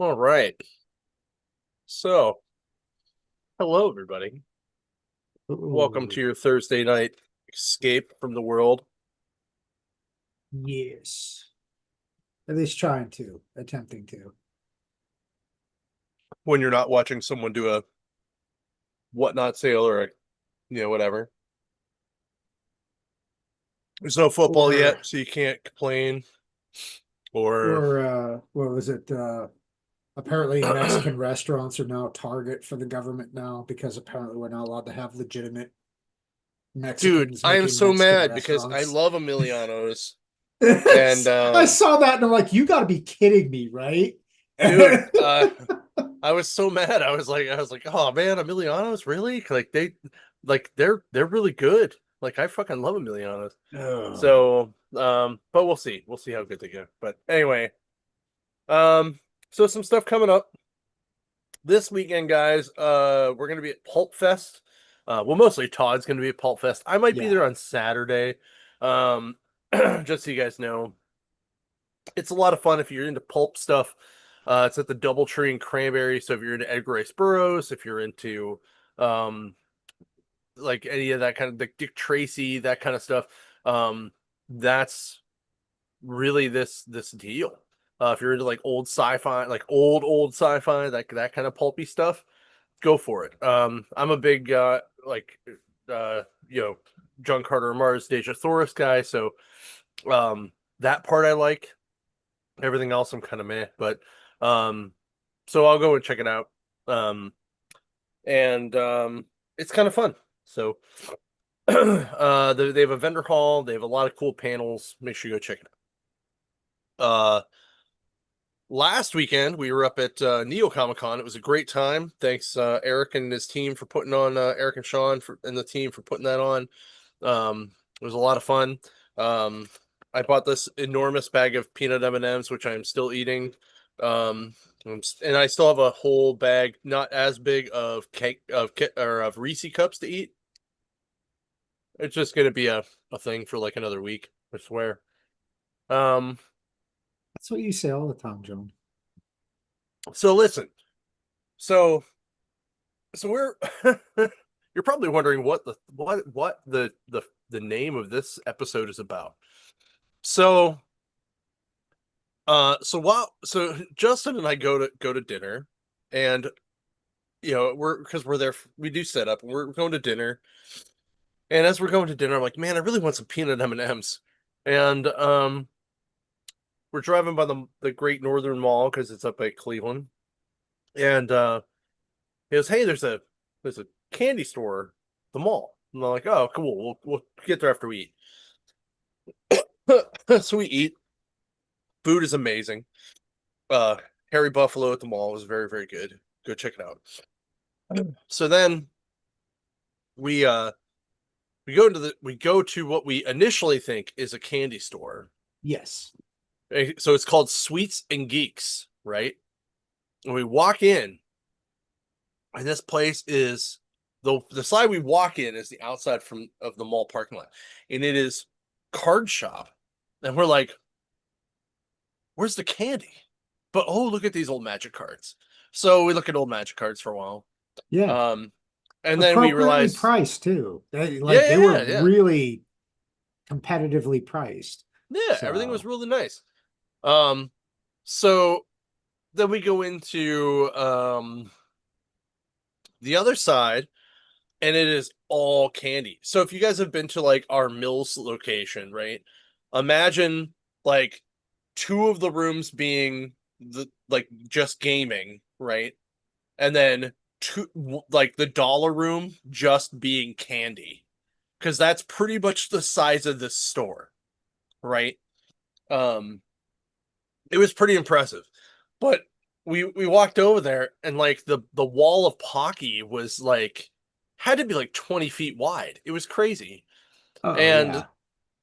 All right. So, hello, everybody. Welcome to Ooh, your Thursday night escape from the world yes. At least attempting to. when you're not watching someone do a whatnot sale or whatever. There's no football Or yet, so you can't complain. Or, what was it? Apparently Mexican restaurants are now a target for the government now because apparently we're not allowed to have legitimate dude, Mexicans I am making so Mexican mad because I restaurants. love Emiliano's. And, I saw that and I'm like, you got to be kidding me, right? dude, I was so mad. I was like, oh man, Emiliano's really? They're really good. Like, I fucking love Emiliano's. Oh, So, but we'll see. We'll see how good they get. But anyway, um, so some stuff coming up this weekend, guys. We're gonna be at Pulp Fest. Well, mostly Todd's gonna be at Pulp Fest. I might be yeah. there on Saturday. Um, just so you guys know, it's a lot of fun if you're into pulp stuff. It's at the DoubleTree and Cranberry. So if you're into Edgar Rice Burroughs, if you're into um like any of that kind of like Dick Tracy, that kind of stuff, that's really this deal. If you're into like old sci-fi, like old sci-fi, that kind of pulpy stuff, go for it. I'm a big uh you know John Carter of Mars, Deja Thoris guy, so um that part I like. Everything else I'm kind of meh, but um so I'll go and check it out. Um and it's kind of fun. So they have a vendor hall, they have a lot of cool panels. Make sure you go check it out. Last weekend we were up at Neo Comic Con. It was a great time. Thanks Eric and his team for putting on Eric and Sean and the team for putting that on. It was a lot of fun. Um, I bought this enormous bag of peanut M&Ms, which I'm still eating. And I still have a whole bag, not as big of cake of Reese cups to eat. It's just gonna be a thing for like another week, I swear. Um, That's what you say all the time, John. so listen, so so we're you're probably wondering what the name of this episode is about. So so Justin and I go to dinner, and we're there, we do set up and we're going to dinner, and as we're going to dinner I'm like, man, I really want some peanut M&Ms. And we're driving by the Great Northern Mall because it's up at Cleveland, and he goes, hey, there's a candy store at the mall. And I'm like, oh cool, we'll get there after we eat. So we eat. Food is amazing. uh Harry Buffalo at the mall was very, very good. Go check it out. So then we uh we go to what we initially think is a candy store. Yes. So it's called Sweets and Geeks, right? And we walk in, and this place is the side we walk in is the outside from of the mall parking lot, and it is card shop. And we're like, where's the candy? But oh, look at these old Magic cards. So we look at old Magic cards for a while. Yeah. Um, and then we Appropriately realize, priced too. yeah, Like they were yeah, yeah, really competitively priced. yeah, everything was So really nice. Um, so then we go into the other side, and it is all candy. So if you guys have been to like our Mills location, right? Imagine like two of the rooms being the like just gaming, right? And then two, like the dollar room just being candy, because that's pretty much the size of this store, right? Um, it was pretty impressive. But we walked over there, and like the wall of Pocky was like had to be like 20 feet wide. It was crazy. oh And yeah.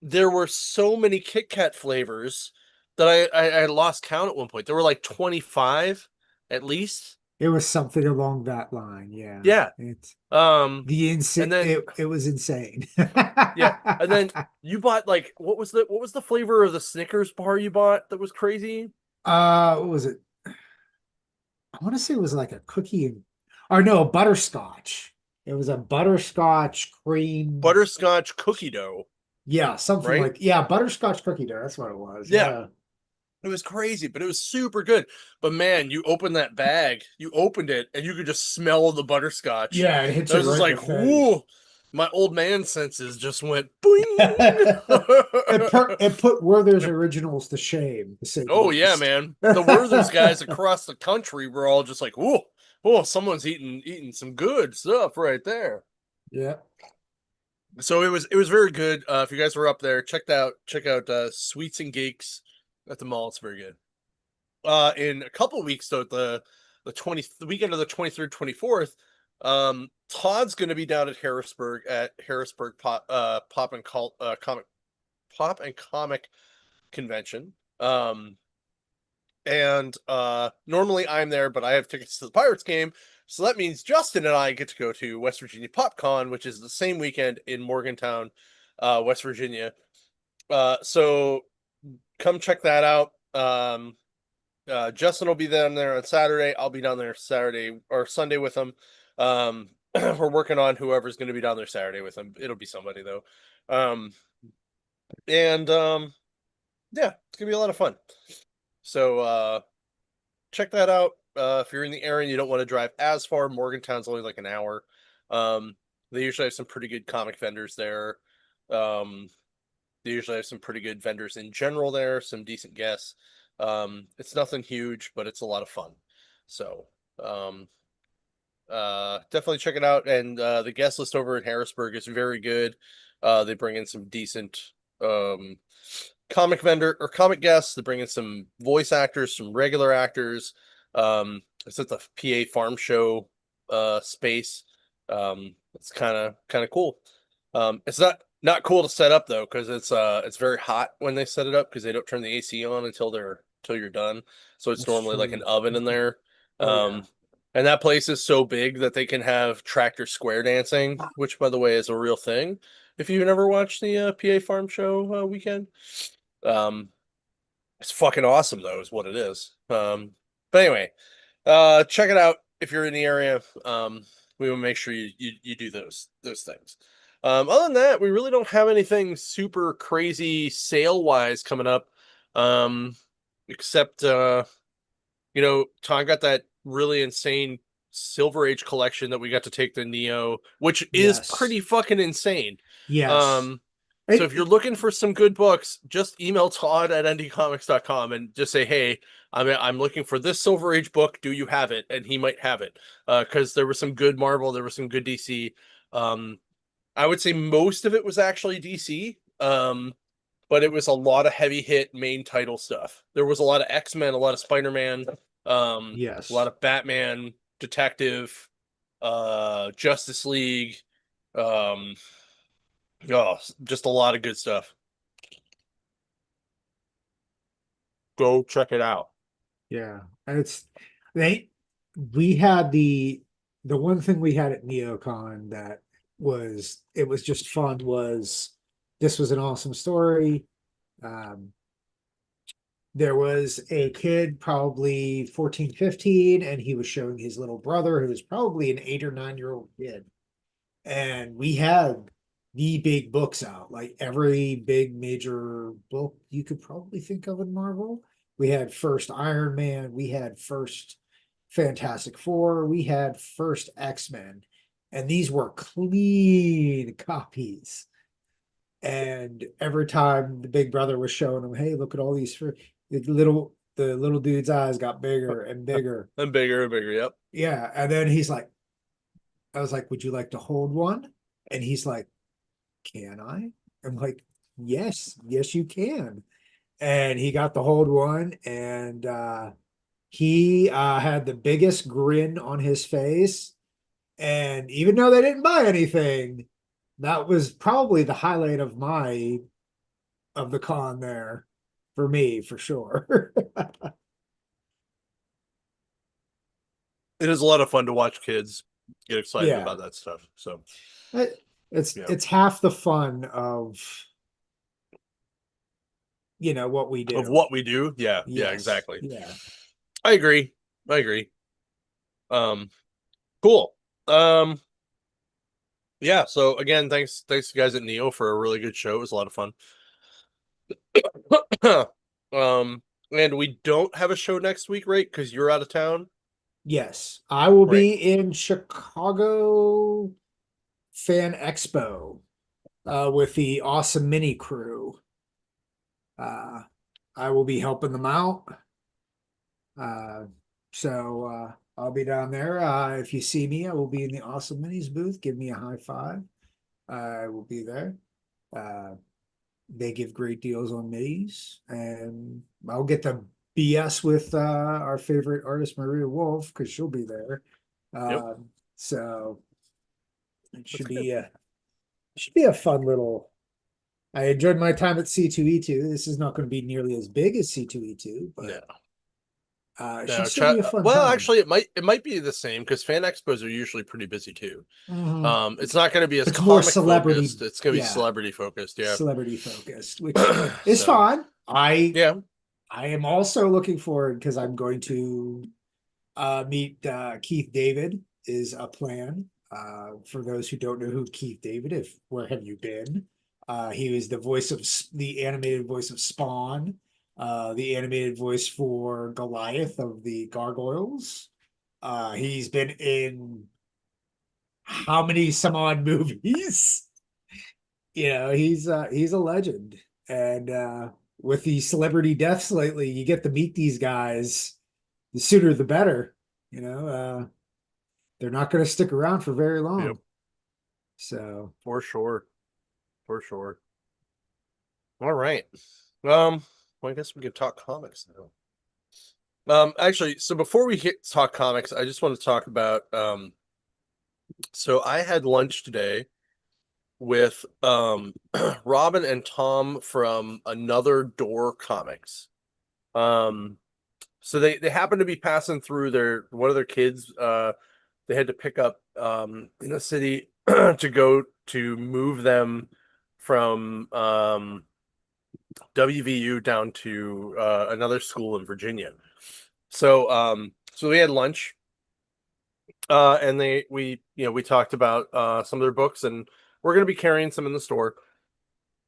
there were so many Kit Kat flavors that I lost count at one point. There were like 25 at least. It was something along that line. Yeah. Yeah. It's Um the and then it was insane. yeah. And then you bought like what was the flavor of the Snickers bar you bought that was crazy? What was it? I want to say it was like a cookie, or no, butterscotch. It was a butterscotch cream. Butterscotch cookie dough, Yeah, something right? like, yeah, butterscotch cookie dough. That's what it was. Yeah. Yeah. It was crazy, but it was super good. But man, you opened that bag, you opened it, and you could just smell the butterscotch. Yeah, it hits I you was just right in the like, face. whoo! My old man senses just went boing. It put Werther's originals to shame, to say the Oh yeah, least. man. The Werther's guys across the country were all just like, whoa, whoa, someone's eating some good stuff right there. Yeah. So it was very good. If you guys were up there, check out Sweets and Geeks at the mall. It's very good. In a couple of weeks though, the weekend of the 23rd, 24th, Todd's going to be down at Harrisburg Pop and Comic Convention. And normally I'm there, but I have tickets to the Pirates game, so that means Justin and I get to go to West Virginia PopCon, which is the same weekend in Morgantown, West Virginia. So come check that out. Justin will be down there on Saturday. I'll be down there Saturday or Sunday with him. We're working on whoever's going to be down there Saturday with him. It'll be somebody though. Um, and yeah, it's gonna be a lot of fun. So check that out. If you're in the area and you don't want to drive as far, Morgantown's only like an hour. They usually have some pretty good comic vendors there. Um, they usually have some pretty good vendors in general there, some decent guests. It's nothing huge, but it's a lot of fun. So, um, definitely check it out. And the guest list over in Harrisburg is very good. They bring in some decent um, comic vendor or comic guests. They bring in some voice actors, some regular actors. It's at the PA Farm Show space. It's kind of cool. It's not cool to set up though, because it's very hot when they set it up because they don't turn the AC on until you're done. So it's That's normally like true. an oven in there. Oh yeah. And that place is so big that they can have tractor square dancing, which by the way is a real thing. If you've never watched the PA Farm Show weekend, um, it's fucking awesome though, is what it is. But anyway, check it out if you're in the area. We will make sure you do those things. Other than that, we really don't have anything super crazy sale wise coming up. Um, except Todd got that really insane Silver Age collection that we got to take to Neo, which is Yes. pretty fucking insane. Yes. Um, so if you're It, looking for some good books, just email Todd at ndcomics.com and just say, "Hey, I'm looking for this Silver Age book. Do you have it?" And he might have it. Because there was some good Marvel, there was some good DC. Um, I would say most of it was actually DC. But it was a lot of heavy hit main title stuff. There was a lot of X-Men, a lot of Spider-Man, a lot yes. of Batman, Detective, Justice League, um, oh, just a lot of good stuff. Go check it out. Yeah. And they we had the one thing we had at NeoCon that was just fun was this was an awesome story. Um, there was a kid probably 14, 15, and he was showing his little brother who was probably an 8 or 9 year old kid. And we had the big books out, like every big major book you could probably think of in Marvel. We had first Iron Man, we had first Fantastic Four, we had first X-Men, and these were clean copies. And every time the big brother was showing him, hey, look at all these the little dude's eyes got bigger and bigger. And bigger and bigger. Yep. Yeah. And then he's like, I was like, would you like to hold one? And he's like, can I? I'm like, yes, yes, you can. And he got to hold one, and he had the biggest grin on his face. And even though they didn't buy anything, that was probably the highlight of the con there for me, for sure. It is a lot of fun to watch kids get excited Yeah. about that stuff. So It's yeah, it's half the fun of what we of do. what we do. Yeah, yeah, Yes. exactly. Yeah. I agree. I agree. Cool. Um, yeah. So again, thanks you guys at Neo for a really good show. It was a lot of fun. um, and we don't have a show next week, right? Because you're out of town, Yes, I will right? be in Chicago Fan Expo with the Awesome Mini crew. Uh, I will be helping them out. Uh, so I'll be down there. If you see me, I will be in the Awesome Minis booth. Give me a high five. I will be there. Uh, they give great deals on minis, and I'll get to BS with our favorite artist, Maria Wolf, because she'll be there. Yep, So it that's should good. be a fun little. I enjoyed my time at C2E2. This is not going to be nearly as big as C2E2, No, but it should no. still be a fun Well, time. actually, it might be the same because fan expos are usually pretty busy too. Mhm. It's not going to be as It's more comic celebrity, focused. It's going to be yeah, celebrity focused. Yeah. celebrity focused, which is So fine. yeah, I am also looking forward because I'm going to meet Keith David is a plan. For those who don't know who Keith David, if where have you been? He was the voice of the animated voice of Spawn, the animated voice for Goliath of the Gargoyles. He's been in how many some odd movies? He's a legend. And with the celebrity deaths lately, you get to meet these guys. The sooner the better. You know, they're not going to stick around for very yep, long. So, for sure, for sure. All right. Well, I guess we could talk comics now. Actually, so before we hit talk comics, I just want to talk about so I had lunch today with Robin and Tom from Another Door Comics. Um so they happened to be passing through their one of their kids they had to pick up in the city to go to move them from WVU down to another school in Virginia. So we had lunch and we talked about some of their books and we're going to be carrying some in the store.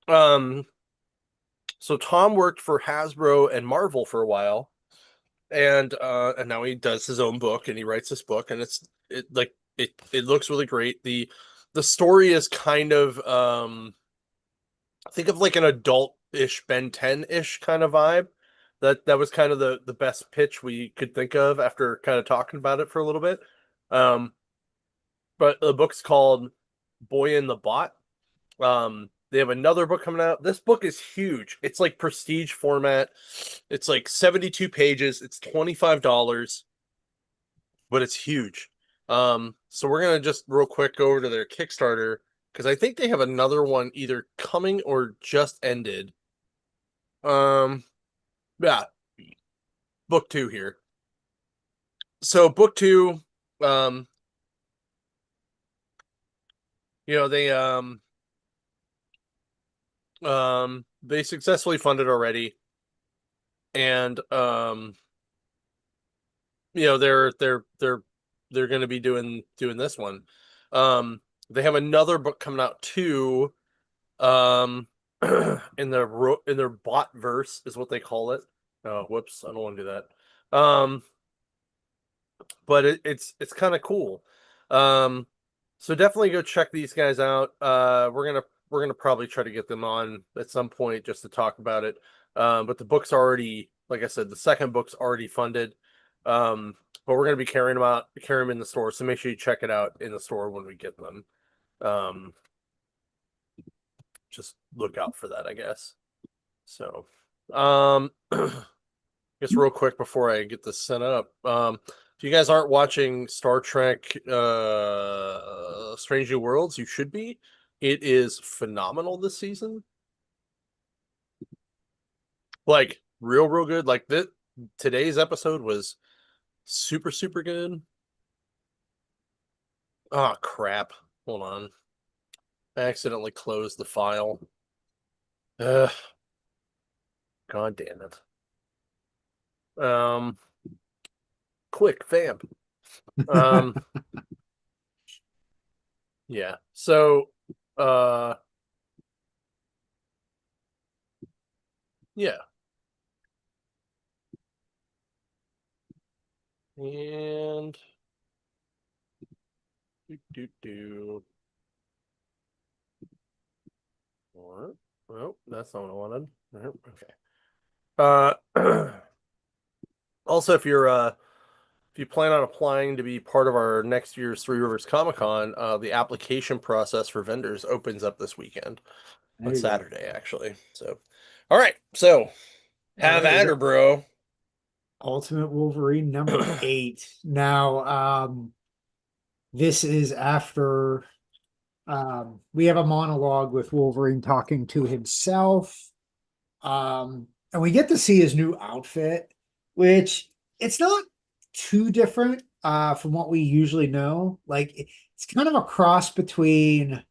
Um so Tom worked for Hasbro and Marvel for a while and now he does his own book and he writes this book and it looks really great. The story is kind of think of like an adult-ish Ben 10-ish kind of vibe. That was kind of the best pitch we could think of after kind of talking about it for a little bit. Um, but the book's called Boy in the Bot. They have another book coming out. This book is huge. It's like prestige format. It's like 72 pages. It's $25, but it's huge. So we're gonna just real quick go over to their Kickstarter because I think they have another one either coming or just ended. Um, yeah, book two here. So book two, um, you know, they successfully funded already, and they're going to be doing this one. They have another book coming out too. In their bot verse is what they call it. Oh, whoops, I don't want to do that. But it's kind of cool. Um, so definitely go check these guys out. We're gonna probably try to get them on at some point just to talk about it. But the book's already, like I said, the second book's already funded. But we're gonna be carrying them in the store. So make sure you check it out in the store when we get them. Um, just look out for that, I guess. So, guess real quick before I get this set up. If you guys aren't watching Star Trek Strange New Worlds, you should be. It is phenomenal this season. Like real good. Like this today's episode was super super good. Oh crap. Hold on. I accidentally closed the file. Ugh, God damn it. Um quick vamp. Um, yeah. So, uh, yeah. And do. Or, well, that's not what I wanted. Okay. Also, if you plan on applying to be part of our next year's Three Rivers Comic Con, the application process for vendors opens up this weekend There on you go. Saturday, actually. So, all right. So, All have right, we at got her, bro. Ultimate Wolverine number 8. Now, this is after we have a monologue with Wolverine talking to himself. And we get to see his new outfit, which it's not too different from what we usually know. Like it's kind of a cross between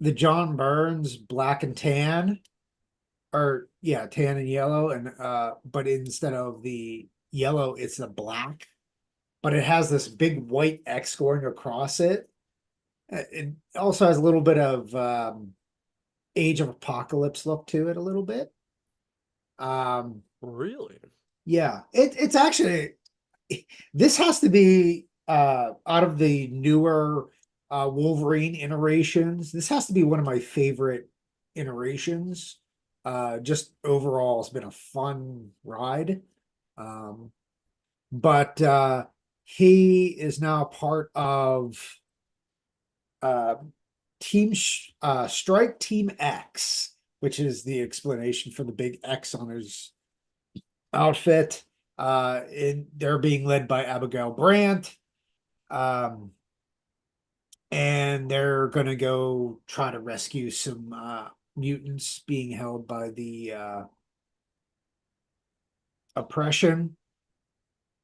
the John Burns black and tan, or yeah, tan and yellow, and but instead of the yellow, it's the black, but it has this big white X going across it. It also has a little bit of Age of Apocalypse look to it, a little bit. Um, Really? yeah, it's actually this has to be out of the newer Wolverine iterations. This has to be one of my favorite iterations. Just overall, it's been a fun ride. Um, but he is now part of uh, Strike Team X, which is the explanation for the big X on his outfit. They're being led by Abigail Brandt. Um, and they're gonna go try to rescue some mutants being held by the oppression.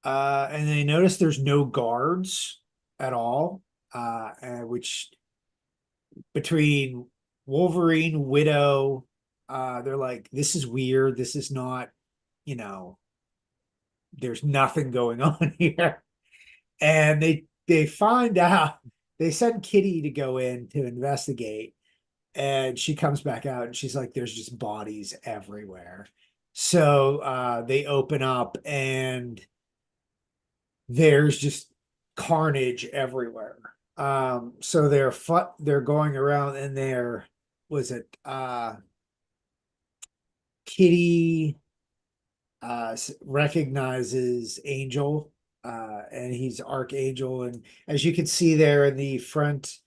And they notice there's no guards at all, which between Wolverine, Widow, they're like, this is weird. This is not, you know, there's nothing going on here. And they find out, they send Kitty to go in to investigate, and she comes back out and she's like, there's just bodies everywhere. So they open up and there's just carnage everywhere. So they're going around and there was it Kitty recognizes Angel, and he's Archangel, and as you can see there in the front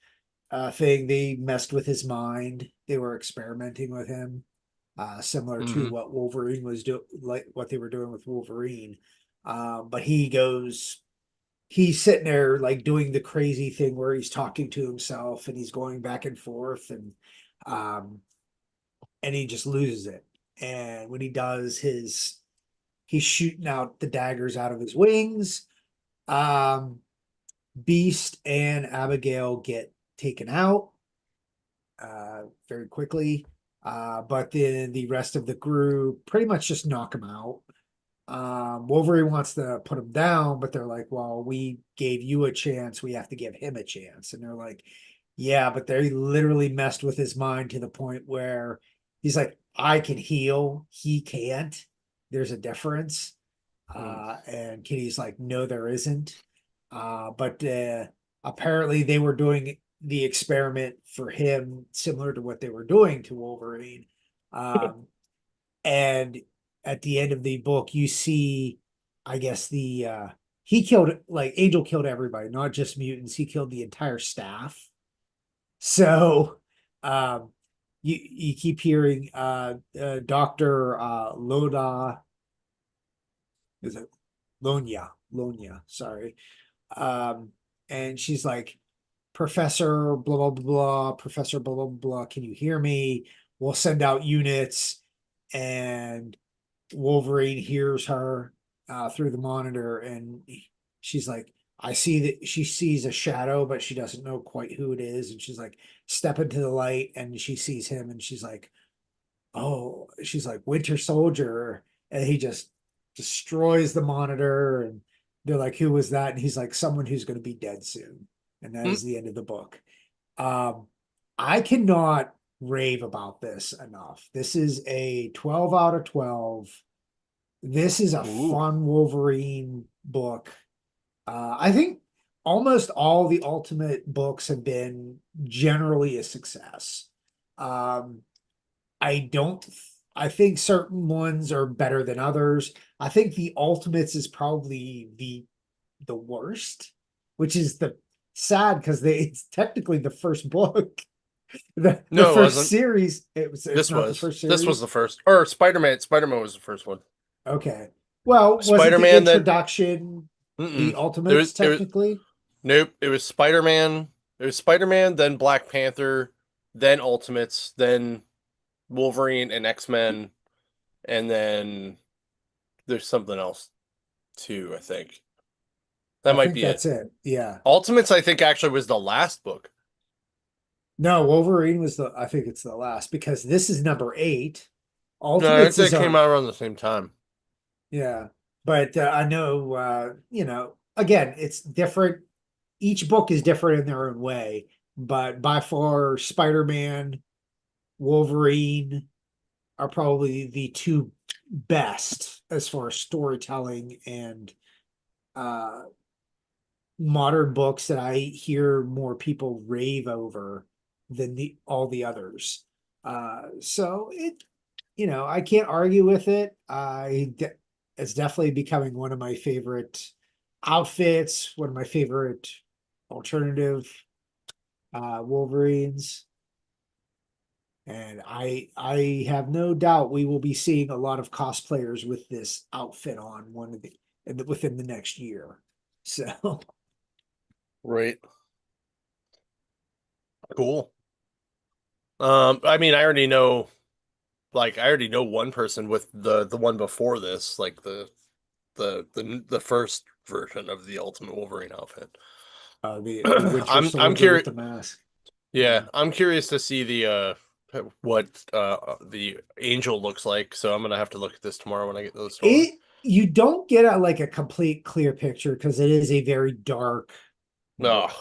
thing, they messed with his mind. They were experimenting with him, similar to Mm-hmm. what Wolverine was doing, like what they were doing with Wolverine. But he's sitting there like doing the crazy thing where he's talking to himself and he's going back and forth, um, and he just loses it. And when he does, he's shooting out the daggers out of his wings. Um, Beast and Abigail get taken out very quickly. But then the rest of the group pretty much just knock him out. Wolverine wants to put him down, but they're like, well, we gave you a chance. We have to give him a chance. And they're like, yeah, but they literally messed with his mind to the point where he's like, I can heal. He can't. There's a difference. And Kitty's like, no, there isn't. But apparently they were doing the experiment for him similar to what they were doing to Wolverine. And at the end of the book, you see, I guess he killed, like Angel killed everybody, not just mutants. He killed the entire staff. So um you keep hearing Dr. Loda, is it Lonya, sorry. Um, and she's like, Professor blah blah blah, Professor blah blah blah, can you hear me? We'll send out units. And Wolverine hears her through the monitor, and she's like, I see that she sees a shadow, but she doesn't know quite who it is. And she's like, step into the light, and she sees him, and she's like, oh, she's like, Winter Soldier. And he just destroys the monitor, and they're like, who was that? And he's like, someone who's going to be dead soon. And that Hmm? is the end of the book. Um, I cannot rave about this enough. This is a 12 out of 12. This is a Ooh. fun Wolverine book. I think almost all the Ultimate books have been generally a success. Um, I don't, I think certain ones are better than others. I think the Ultimates is probably the worst, which is the sad because it's technically the first book, the No, it first wasn't. series. It's not the first This was the series. first. Or Spider-Man. Spider-Man was the first one. Okay. Well, wasn't the Spider-Man, then introduction the mm-mm. Ultimates It was technically? nope. It was Spider-Man. It was Spider-Man, then Black Panther, then Ultimates, then Wolverine and X-Men, and then there's something else too, I think. That I might think be it. that's it. Yeah. Ultimates, I think, actually was the last book. No, Wolverine was I think it's the last because this is number 8. No, I think Ultimates is that came on, out around the same time. yeah. But I know, again, it's different. Each book is different in their own way, but by far, Spider-Man, Wolverine are probably the two best as far as storytelling and uh modern books that I hear more people rave over than the all the others. So I can't argue with it. It's definitely becoming one of my favorite outfits, one of my favorite alternative Wolverines. And I have no doubt we will be seeing a lot of cosplayers with this outfit on within the next year. So Right. Cool. I mean, I already know one person with the one before this, like the first version of the Ultimate Wolverine outfit. the Winter I'm Soldier with curious. the mask. Yeah, Yeah. I'm curious to see what the Angel looks like. So I'm gonna have to look at this tomorrow when I get to the store. It You don't get like a complete clear picture because it is a very dark Oh, book.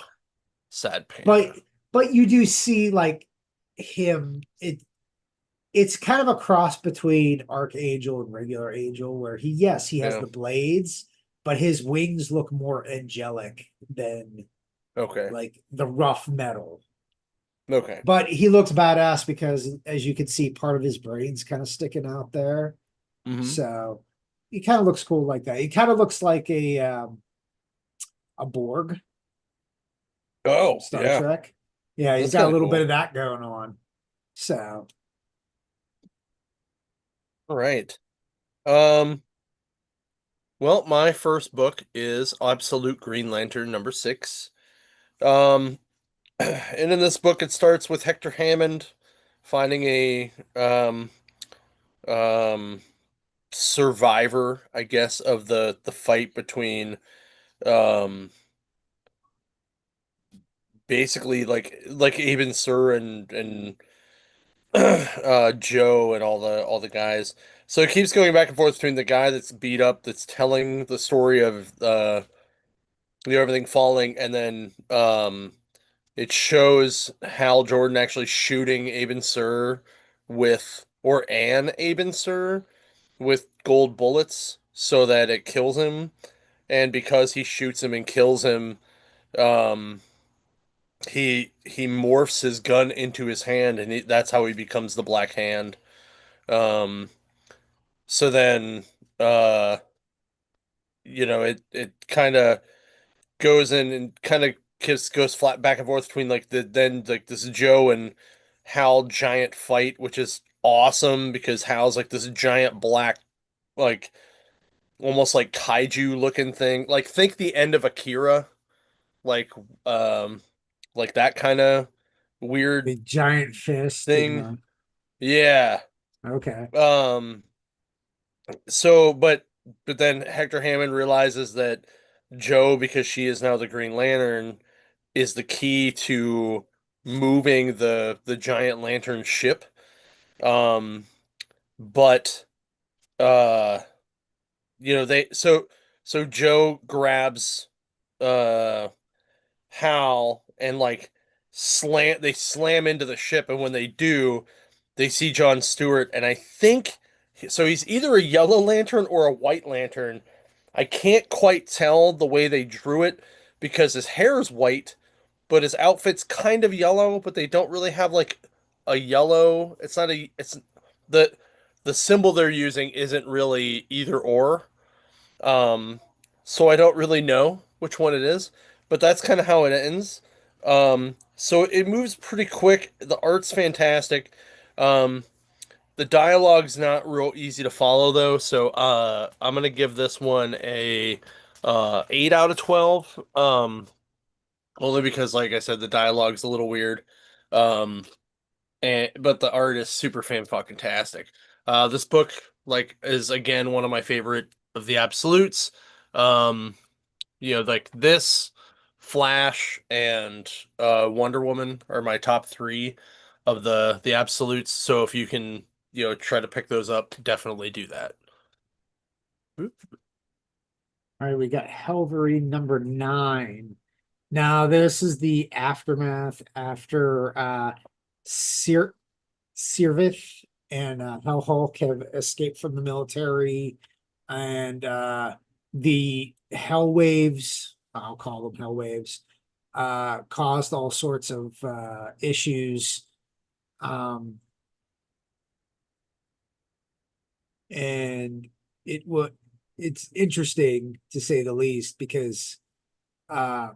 sad panda. But you do see like him. It's kind of a cross between Archangel and regular Angel, where he has Yeah. the blades, but his wings look more angelic than Okay. like the rough metal. Okay. But he looks badass because, as you can see, part of his brain's kind of sticking out there. Hmm. So he kind of looks cool like that. He kind of looks like a Borg from Oh, Star yeah. Trek. Yeah, he's That's got a kind of little bit of cool. that going on. So All right. Um, well, my first book is Absolute Green Lantern number 6. Um, and in this book, it starts with Hector Hammond finding a um survivor, I guess, of the fight between um basically like Aben Sur and Joe and all the guys. So it keeps going back and forth between the guy that's beat up, that's telling the story of everything falling, and then it shows Hal Jordan actually shooting Aben Sur with or an Aben Sur with gold bullets so that it kills him. And because he shoots him and kills him, um, he morphs his gun into his hand, and that's how he becomes the Black Hand. Um, so then, uh, it kind of goes in and kind of goes flat back and forth between like this Joe and Hal giant fight, which is awesome because Hal's like this giant black, like almost like kaiju looking thing. Like think the end of Akira, like um like that kind of weird big giant fist and thing. Yeah. okay. Um so but then Hector Hammond realizes that Joe, because she is now the Green Lantern, is the key to moving the giant lantern ship. Um but uh they So Joe grabs uh Hal and like slam into the ship, and when they do, they see John Stewart, and I think so he's either a yellow lantern or a white lantern. I can't quite tell the way they drew it because his hair is white, but his outfit's kind of yellow, but they don't really have like a yellow. It's not a it's the the symbol they're using isn't really either or. Um, so I don't really know which one it is, but that's kind of how it ends. So it moves pretty quick. The art's fantastic. Um, the dialogue's not real easy to follow though, so I'm gonna give this one a 8 out of 12. Only because, like I said, the dialogue's a little weird. Um, and but the art is super fan fucking tastic. This book like is again one of my favorite of the absolutes. Um, like this, Flash, and Wonder Woman are my top three of the absolutes. So if you can, try to pick those up, definitely do that. All right, we got Helvery number 9. Now, this is the aftermath after Sir Sirvith and Hellhulk have escaped from the military, and the Hell Waves, I'll call them Hell Waves, caused all sorts of issues. Um, and it's interesting to say the least because uh,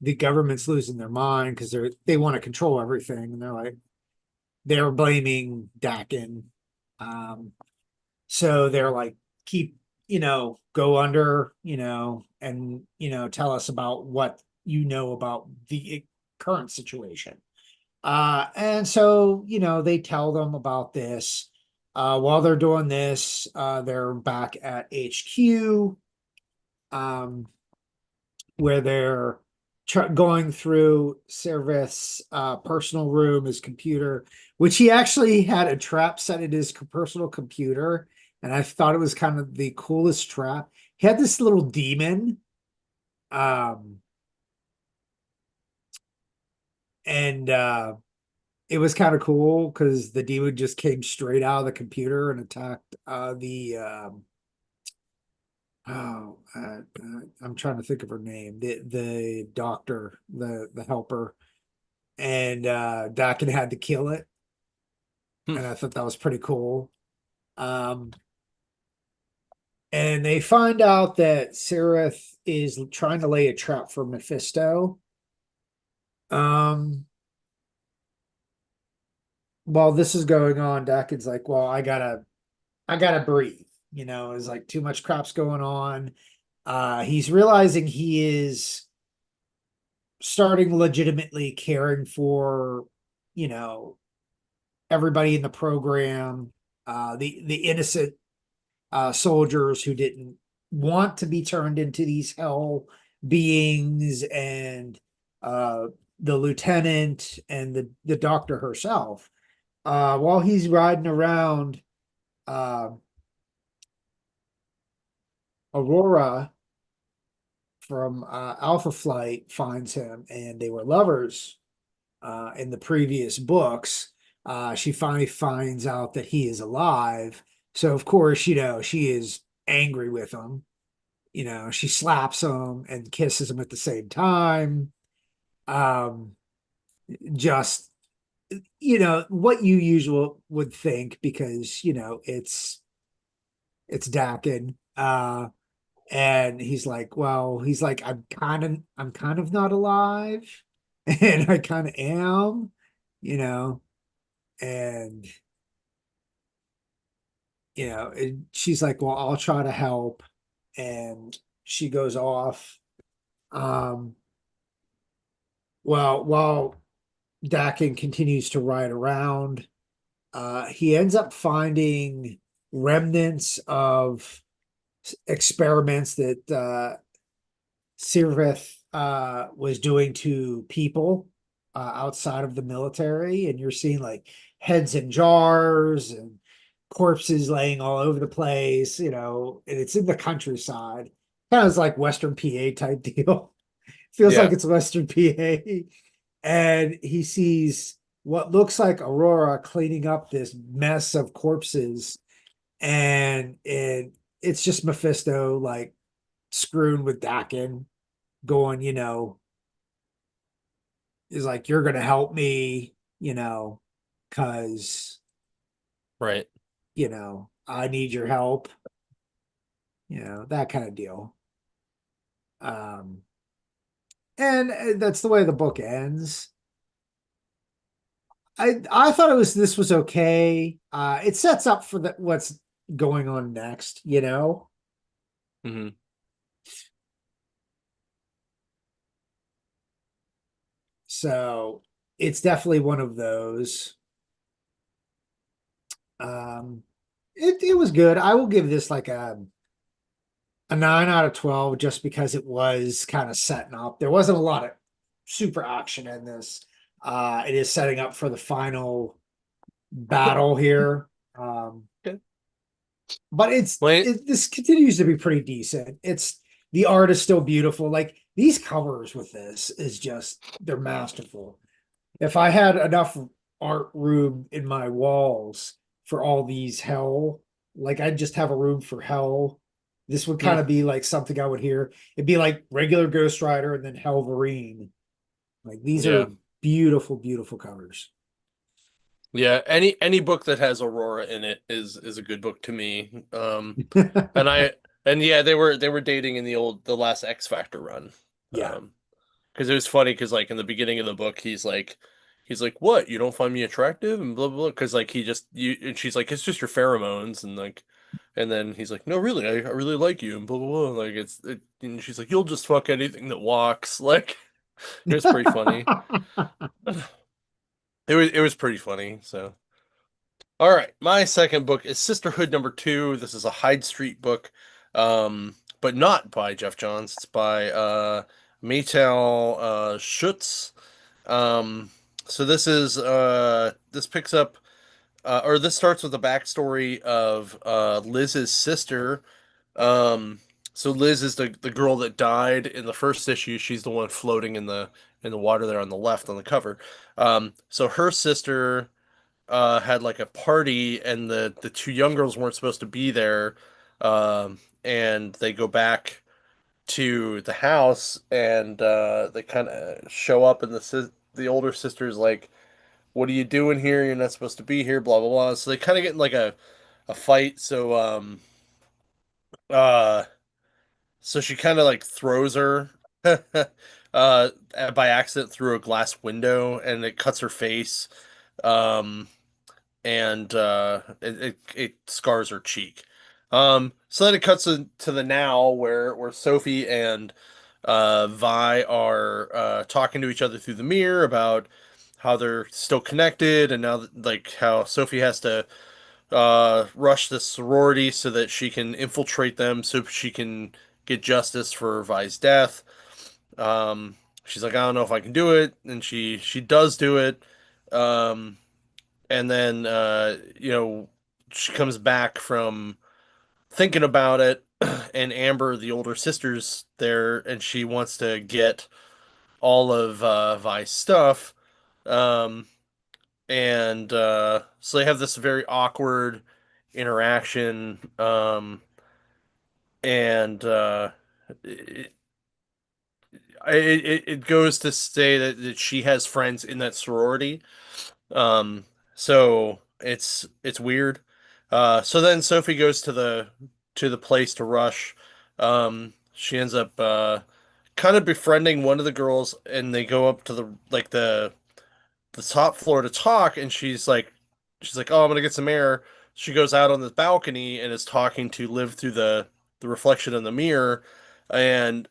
the government's losing their mind because they want to control everything, and they're blaming Dakin. Um, so they're like, keep, go under, and tell us about what you know about the current situation. And so, they tell them about this. While they're doing this, they're back at HQ, um, where they're going through Servith's personal room, his computer, which he actually had a trap set in his personal computer. And I thought it was kind of the coolest trap. He had this little demon. Um, and it was kind of cool because the demon just came straight out of the computer and attacked the I'm trying to think of her name, the doctor, the helper, and Dakin had to kill it, Hmm. and I thought that was pretty cool. Um, and they find out that Seraph is trying to lay a trap for Mephisto. Um, while this is going on, Dakin's like, "Well, I gotta breathe." It's like too much crap's going on. He's realizing he is starting legitimately caring for, you know, everybody in the program, the innocent soldiers who didn't want to be turned into these hell beings, and uh, the lieutenant and the doctor herself. While he's riding around, uh, Aurora from Alpha Flight finds him, and they were lovers in the previous books. She finally finds out that he is alive. So, of course, she is angry with him. She slaps him and kisses him at the same time. Um, just, what you usual would think because, it's Dakin. And he's like, I'm kind of not alive, and I kind of am, you know, and she's like, well, I'll try to help, and she goes off. Um, well, while Dakin continues to ride around, he ends up finding remnants of experiments that Sirveth was doing to people outside of the military, and you're seeing like heads in jars and corpses laying all over the place, and it's in the countryside. Kind of like Western PA type deal. Feels like Yeah. it's Western PA. And he sees what looks like Aurora cleaning up this mess of corpses, and it's just Mephisto like screwing with Dakin, going, is like, you're gonna help me, because Right. I need your help, that kind of deal. Um, and that's the way the book ends. I thought this was okay. It sets up for what's going on next. Hmm. So it's definitely one of those. Um, it was good. I will give this like a 9 out of 12 just because it was kind of setting up. There wasn't a lot of super action in this. It is setting up for the final battle here. Okay. But Wait. this continues to be pretty decent. The art is still beautiful. Like these covers with this is just they're masterful. If I had enough art room in my walls for all these hell, like I'd just have a room for hell. This would kind Hmm. of be like something I would hear. It'd be like regular Ghost Rider and then Hellverine. Like these Yeah. are beautiful, beautiful covers. Yeah. Any book that has Aurora in it is a good book to me. And I and yeah, they were dating in the last X Factor run. Yeah. Because it was funny because like in the beginning of the book he's like, what, you don't find me attractive and blah blah blah, because like he just you and she's like, it's just your pheromones, and like, and then he's like, no really, I really like you and blah blah blah, like and she's like, you'll just fuck anything that walks. Like it was pretty funny. It was pretty funny. So all right, my second book is Sisterhood number two. This is a Hyde Street book, but not by Jeff Johns. It's by Maytal Schutz. Um, so this picks up or this starts with the backstory of Liz's sister. Um, so Liz is the girl that died in the first issue. She's the one floating in the water there on the left on the cover. So her sister had like a party, and the two young girls weren't supposed to be there. And they go back to the house, and they kind of show up, and the older sister's like, "What are you doing here? You're not supposed to be here." Blah blah blah. So they kind of get in like a fight. Uh, so she kind of like throws her by accident through a glass window, and it cuts her face. Um, and it scars her cheek. So then it cuts to the now where Sophie and Vi are talking to each other through the mirror about how they're still connected, and now like how Sophie has to rush the sorority so that she can infiltrate them so she can get justice for Vi's death. Um, she's like, I don't know if I can do it, and she does do it. Um, and then she comes back from thinking about it, and Amber, the older sister's there, and she wants to get all of Vi's stuff. Um, and so they have this very awkward interaction. And it, it goes to say that she has friends in that sorority. So it's weird. So then Sophie goes to the place to rush. She ends up kind of befriending one of the girls, and they go up to the top floor to talk, and she's like, "Oh, I'm gonna get some air." She goes out on the balcony and is talking to Liv through the reflection in the mirror, and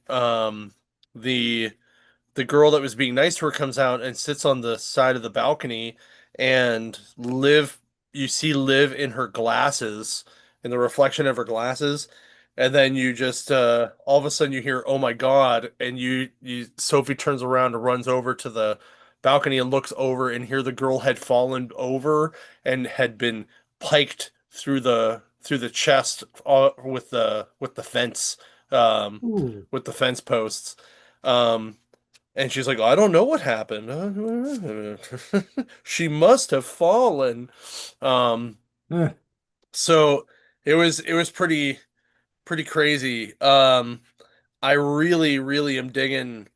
the the girl that was being nice to her comes out and sits on the side of the balcony, and you see Liv in her glasses, in the reflection of her glasses, and then you just all of a sudden you hear, "Oh my God," and you Sophie turns around and runs over to the balcony and looks over, and here the girl had fallen over and had been piked through the chest with the fence Ooh. with the fence posts. Um, and she's like, I don't know what happened. She must have fallen. Um, Eh. so it was pretty crazy. I really am digging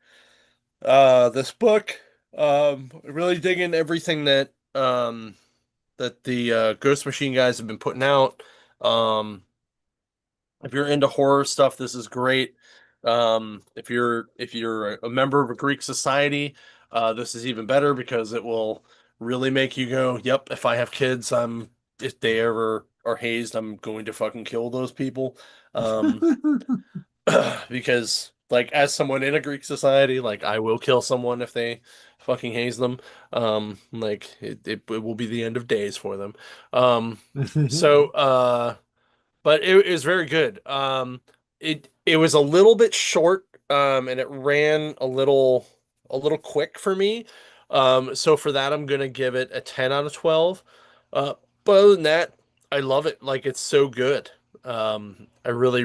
this book. Really digging everything that the Ghost Machine guys have been putting out. Um, if you're into horror stuff, this is great. If you're a member of a Greek society, this is even better because it will really make you go, "Yep, if I have kids, if they ever are hazed, I'm going to fucking kill those people." Um, because like as someone in a Greek society, like I will kill someone if they fucking haze them. Like it will be the end of days for them. Um, so but it is very good. It was a little bit short, and it ran a little quick for me. So for that, I'm gonna give it a 10 out of 12. Uh, but other than that, I love it. Like it's so good. I really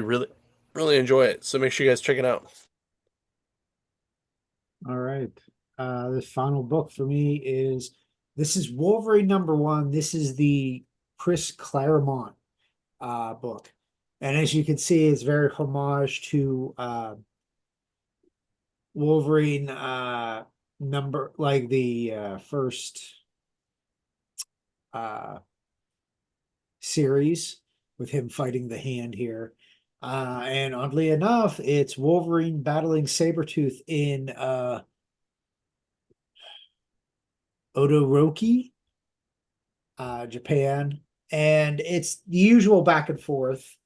enjoy it. So make sure you guys check it out. All right. The final book for me is this is Wolverine #1. This is the Chris Claremont book. And as you can see, it's very homage to Wolverine number like the first uh series with him fighting the Hand here. And oddly enough, it's Wolverine battling Sabretooth in Odoroki, Japan. And it's the usual back and forth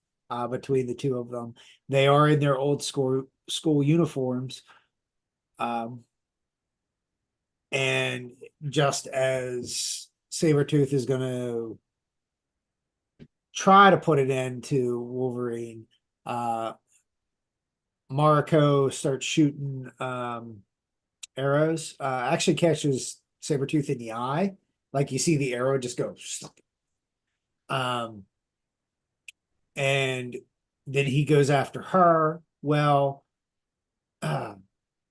between the two of them. They are in their old school uniforms. Um, and just as Sabretooth is going to try to put an end to Wolverine, uh, Mariko starts shooting arrows. Actually catches Sabretooth in the eye. Like you see the arrow just go. Um, and then he goes after her. Well, uh,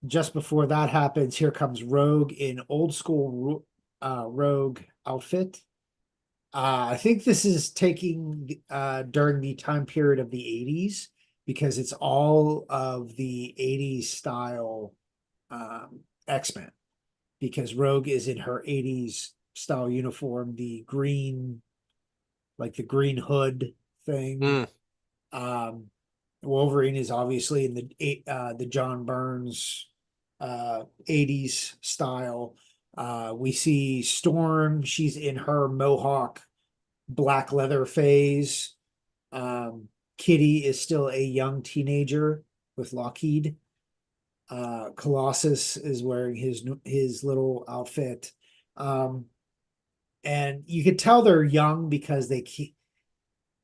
just before that happens, here comes Rogue in old school Rogue outfit. I think this is taking during the time period of the 80s because it's all of the 80s style X-Men because Rogue is in her 80s style uniform, the green, like the green hood thing. Mm, Um, Wolverine is obviously in the John Burns 80s style. We see Storm, she's in her Mohawk black leather phase. Kitty is still a young teenager with Lockheed. Colossus is wearing his little outfit. Um, and you can tell they're young because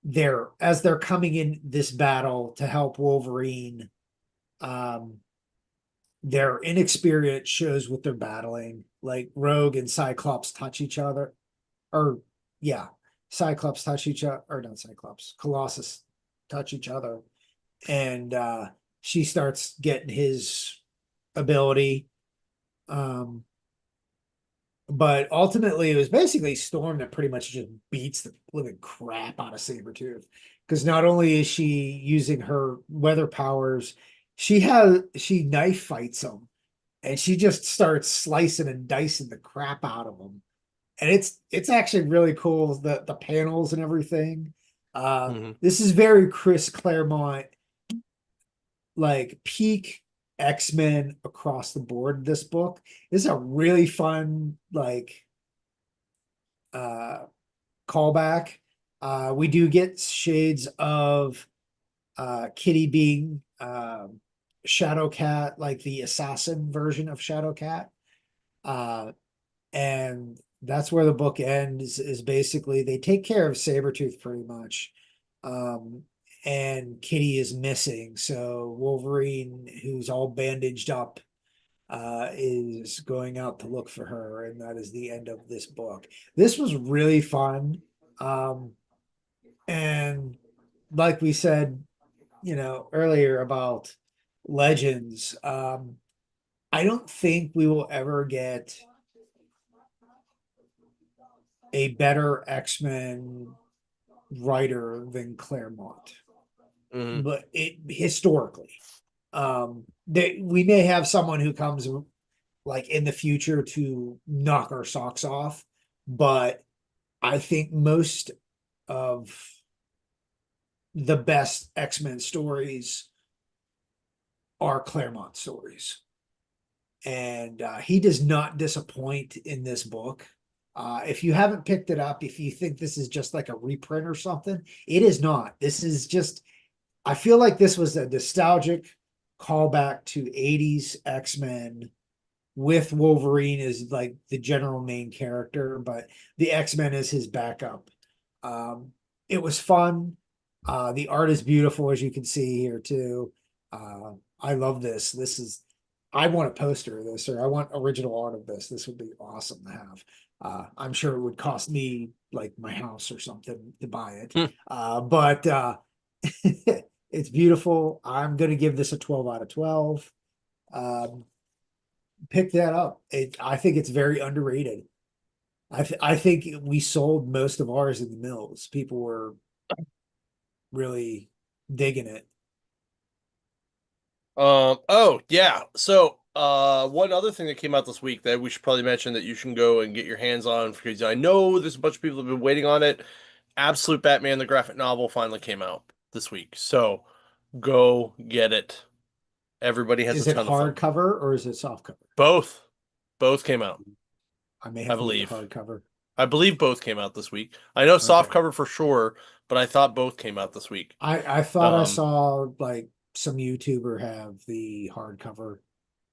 they're as they're coming in this battle to help Wolverine. Um, their inexperience shows what they're battling. Like Rogue and Cyclops touch each other, or yeah, Cyclops touch each other, or not Cyclops, Colossus touch each other, and she starts getting his ability. Um, but ultimately, it was basically Storm that pretty much just beats the living crap out of Sabretooth. Because not only is she using her weather powers, she knife fights him and she just starts slicing and dicing the crap out of him. And it's actually really cool, the panels and everything. mhm. This is very Chris Claremont, like peak X-Men across the board. This book is a really fun like uh callback. We do get shades of Kitty being Shadowcat, like the assassin version of Shadowcat. Uh and that's where the book ends, is basically they take care of Sabretooth pretty much. Um, and Kitty is missing. So Wolverine, who's all bandaged up, is going out to look for her, and that is the end of this book. This was really fun. Um, And like we said, earlier about Legends, I don't think we will ever get a better X-Men writer than Claremont, Hmm. but historically, we may have someone who comes like in the future to knock our socks off, but I think most of the best X-Men stories are Claremont stories. And he does not disappoint in this book. If you haven't picked it up, if you think this is just like a reprint or something, it is not. This is just, I feel like this was a nostalgic callback to 80s X-Men with Wolverine as like the general main character, but the X-Men is his backup. Um, it was fun. The art is beautiful, as you can see here too. I love this. I want a poster of this, or I want original art of this. This would be awesome to have. I'm sure it would cost me like my house or something to buy it. But it's beautiful. I'm going to give this a 12 out of 12. Um, Pick that up. I think it's very underrated. I think we sold most of ours in the mills. People were really digging it. Oh yeah. So one other thing that came out this week that we should probably mention that you should go and get your hands on because I know there's a bunch of people have been waiting on it. Absolute Batman the graphic novel finally came out this week. So go get it. Everybody has a Is it ton of fun. hardcover or is it softcover? Both. Both came out, I may I have to get the believe. hardcover. I believe both came out this week. I know soft Okay. cover for sure, but I thought both came out this week. I thought I Um, saw like some YouTuber have the hardcover,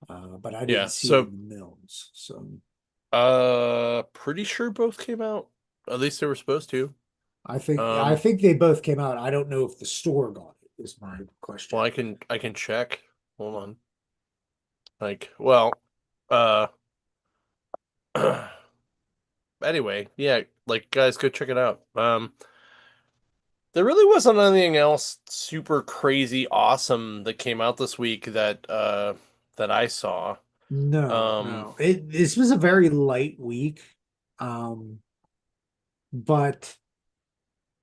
but I didn't yeah, see it so in the mills. So pretty sure both came out. At least they were supposed to. I Um, think they both came out. I don't know if the store got it, is my well, question. I can check. Hold on. Well, uh anyway, yeah, like guys go check it out. There really wasn't anything else super crazy awesome that came out this week that I saw. No, Um no. This was a very light week. Um, but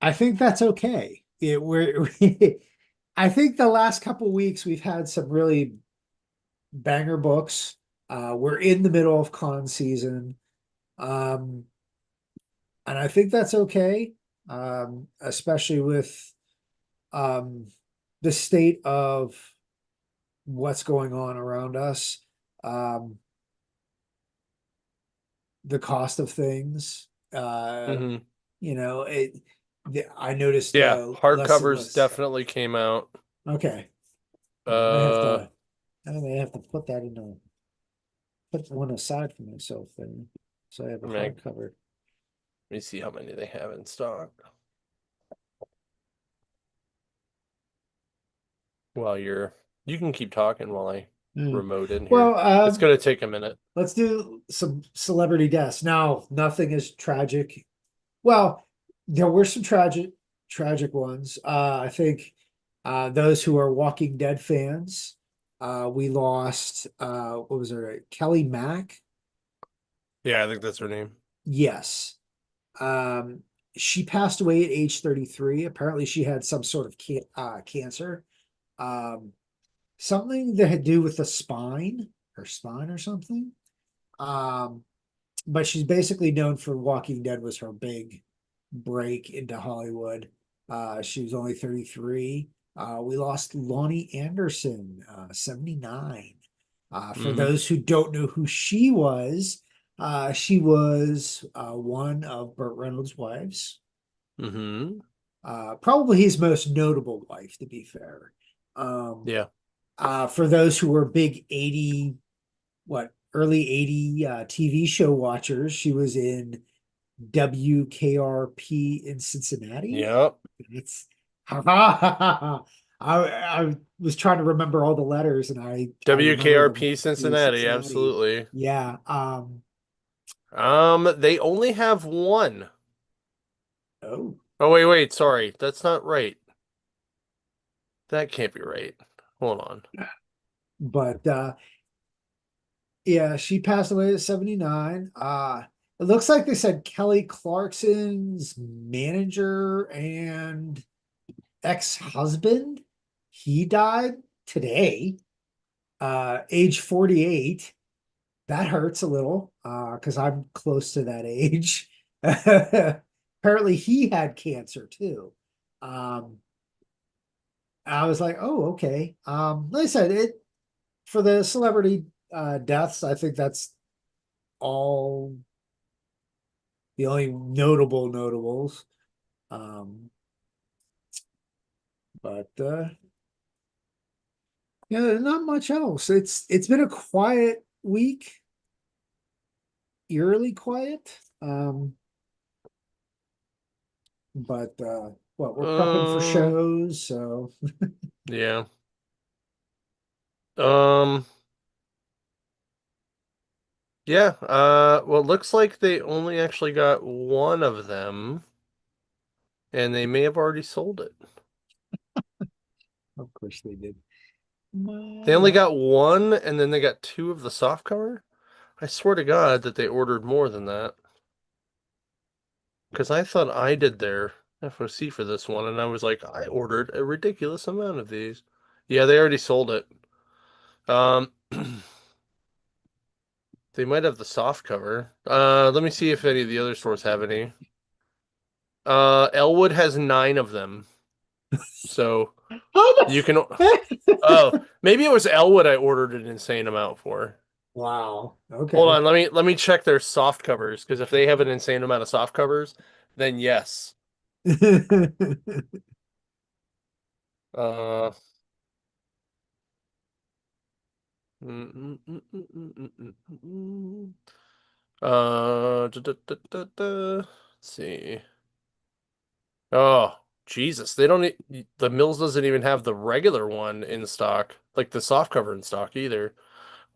I think that's okay. I think the last couple weeks we've had some really banger books. We're in the middle of con season. Um, and I think that's okay. Especially with um the state of what's going on around us. Um, the cost of things. mhm. It. I noticed Yeah, less and hardcovers less. definitely came out. Okay, I may have Uh to. I may have to put that in a put one aside for myself then, so I have a let me, hardcover. let me see how many they have in stock while you can keep talking while I Mm. remote in here. Well, It's gonna take a minute. let's do some celebrity deaths. Now, nothing is tragic. Well, there were some tragic ones. I think those who are Walking Dead fans, we lost what was her Kelly Mack? Yeah, I think that's her name. Yes. Um, she passed away at age 33. Apparently, she had some sort of cancer. Um, Something that had to do with the spine, her spine or something. Um, but she's basically known for Walking Dead was her big break into Hollywood. She was only 33. We lost Lonnie Anderson, 79. For Hmm. those who don't know who she was one of Burt Reynolds' wives. Hmm. Probably his most notable wife, to be fair. Um, Yeah. for those who were big 80, early 80 TV show watchers, she was in WKRP in Cincinnati. Yep. It's I was trying to remember all the letters and I remember the WKRP Cincinnati, Cincinnati. absolutely. Yeah. They only have one. Oh. Oh, wait, sorry. That's not right. That can't be right. Hold on. But yeah, she passed away at 79. It looks like they said Kelly Clarkson's manager and ex-husband, he died today, age 48. That hurts a little, because I'm close to that age. Apparently he had cancer too. Um, I was like, oh, okay. Like I said, it for the celebrity deaths, I think that's all the only notable notables. Um, but yeah, not much else. It's been a quiet week, eerily quiet. But what we're prepping for Um, shows, so yeah. Um, yeah. Well, it looks like they only actually got one of them, and they may have already sold it. of course they did. They only Well, got one, and then they got two of the soft cover. I swear to God that they ordered more than that. Because I thought I did their FOC for this one, and I was like, I ordered a ridiculous amount of these. Yeah, they already sold it. Um, they might have the soft cover. Let me see if any of the other stores have any. Elwood has 9 of them, so you can. Oh, maybe it was Elwood I ordered an insane amount for. wow. Hold Okay. on, let me check their soft covers because if they have an insane amount of soft covers, then yes. Uh, mm, mm, mm, mm, mm, mm, mm, mm, mm. Let's see. Oh, Jesus. The Mills doesn't even have the regular one in stock, like the soft cover in stock either.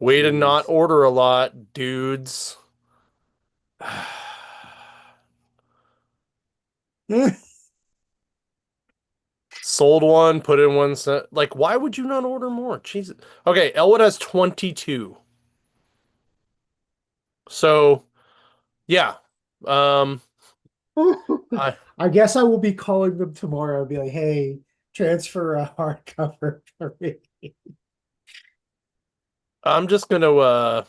Way to not Jeez. order a lot, dudes. Sold one, put in one set. Like, why would you not order more? Jesus. Okay, Elwood has 22. So, yeah. Um, I I guess I will be calling them tomorrow and be like, hey, transfer a hardcover for me. I'm just gonna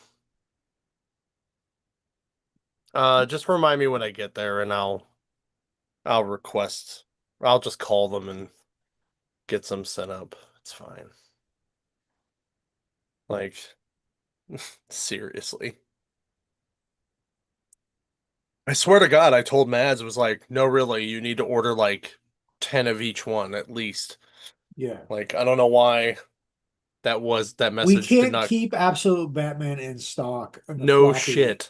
just remind me when I get there and I'll request. I'll just call them and get some set up. It's fine. Like, seriously. I swear to God, I told Mads, it was like, no, really, you need to order like 10 of each one at least. Yeah. Like, I don't know why that We message did can't not. keep Absolute Batman in stock in the No floppy. shit.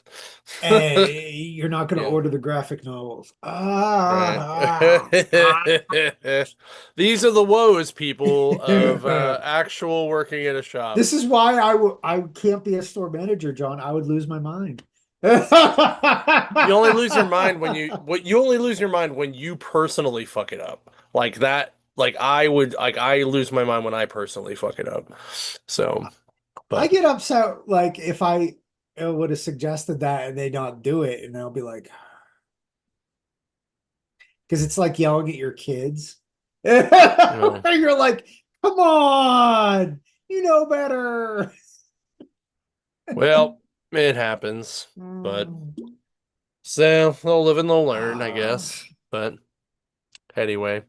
You're not going to Yeah. order the graphic novels. Right. Ah. These are the woes, people, of actual working at a shop. This is why I can't be a store manager, John. I would lose my mind. You only lose your mind when you only lose your mind when you personally fuck it up. Like that, I lose my mind when I personally fuck it up. So, I but get upset like if I would have suggested that and they not do it, and I'll be like, because it's like yelling at your kids. you know, You're like, come on, you know better. well, it happens. But Mm. so they'll live and they'll learn, I Uh, guess. But anyway.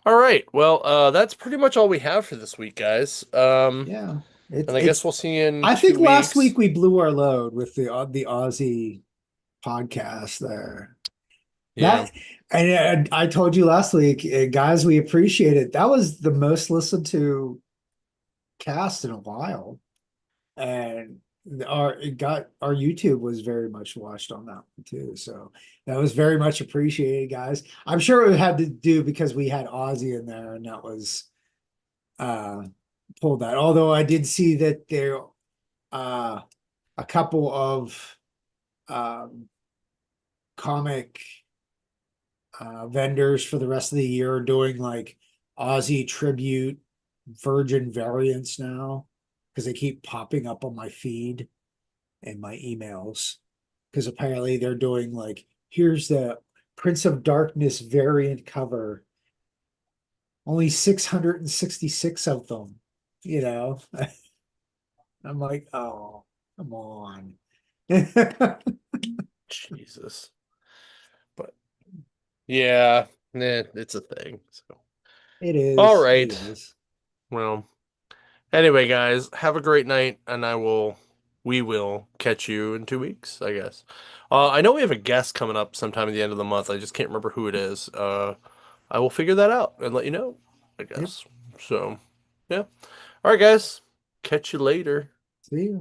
All right. Well, that's pretty much all we have for this week, guys. yeah, it's And I guess it's. we'll see you in I think two last week weeks. we blew our load with the Aussie podcast there. Yeah. That and I told you last week, guys, we appreciate it. That was the most listened to cast in a while, and our YouTube was very much watched on that one too. So that was very much appreciated, guys. I'm sure it had to do because we had Aussie in there, and that was uh pulled that. Although I did see that there uh a couple of um comic vendors for the rest of the year are doing like Aussie tribute Virgin variants now because they keep popping up on my feed and my emails because apparently they're doing like here's the Prince of Darkness variant cover, only 666 of them, you know. I'm like, oh, come on. It Jesus. But yeah, it's a thing. So all is, it right. is. Well, anyway, guys, have a great night, and we will catch you in 2 weeks, I guess. I know we have a guest coming up sometime at the end of the month. I just can't remember who it is. I will figure that out and let you know, I Yep. guess. So, yeah. All right, guys. Catch you later. See you.